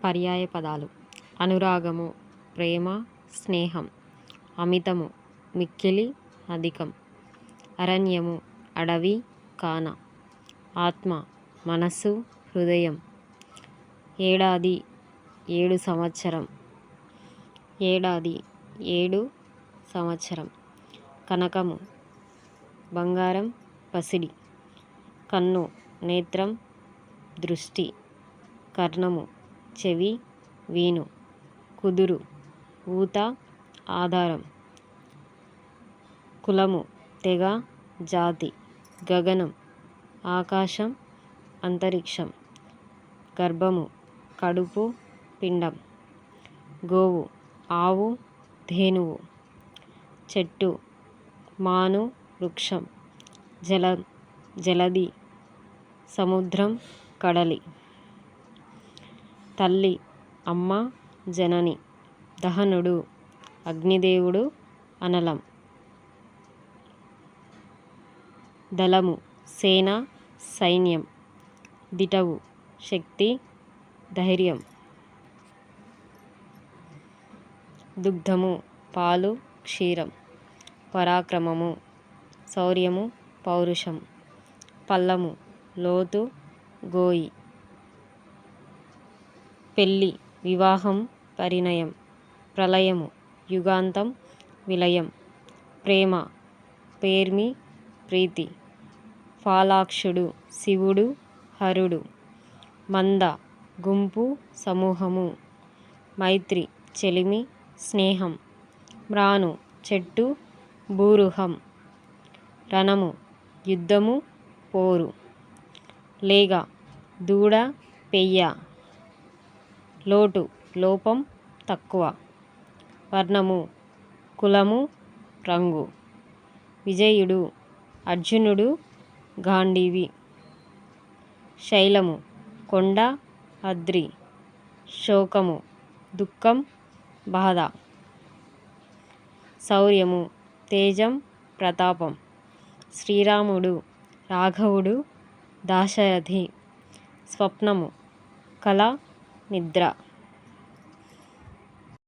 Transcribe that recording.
పర్యాయ పదాలు: అనురాగము, ప్రేమ, స్నేహం. అమితము, మిక్కిలి, అధికం. అరణ్యము, అడవి, కాన. ఆత్మ, మనస్సు, హృదయం. ఏడాది, 7 సంవత్సరం. ఏడాది, 7 సంవత్సరం. కనకము, బంగారం, పసిడి. కన్ను, నేత్రం, దృష్టి. కర్ణము, చెవి, వీణు. కుదురు, ఊత, ఆధారం. కులము, తెగ, జాతి. గగనం, ఆకాశం, అంతరిక్షం. గర్భము, కడుపు, పిండం. గోవు, ఆవు, ధేనువు. చెట్టు, మాను, వృక్షం. జలం, జలధి, సముద్రం, కడలి. తల్లి, అమ్మ, జనని. దహనుడు, అగ్నిదేవుడు, అనలం. దళము, సేన, సైన్యం. దిటవు, శక్తి, ధైర్యం. దుగ్ధము, పాలు, క్షీరం. పరాక్రమము, శౌర్యము, పౌరుషం. పల్లము, లోతు, గోయి. పెళ్ళి, వివాహం, పరిణయం. ప్రళయము, యుగాంతం, విలయం. ప్రేమ, పేర్మి, ప్రీతి. ఫాలాక్షుడు, శివుడు, హరుడు. మంద, గుంపు, సమూహము. మైత్రి, చెలిమి, స్నేహం. మ్రాను, చెట్టు, భూరుహం. రణము, యుద్ధము, పోరు. లేగ, దూడ, పెయ్య. లోటు, లోపం, తక్కువ. వర్ణము, కులము, రంగు. విజయుడు, అర్జునుడు, గాంధీవి. శైలము, కొండ, అద్రి. శోకము, దుఃఖం, బాధ. శౌర్యము, తేజం, ప్రతాపం. శ్రీరాముడు, రాఘవుడు, దాశరథి. స్వప్నము, కల, నిద్ర.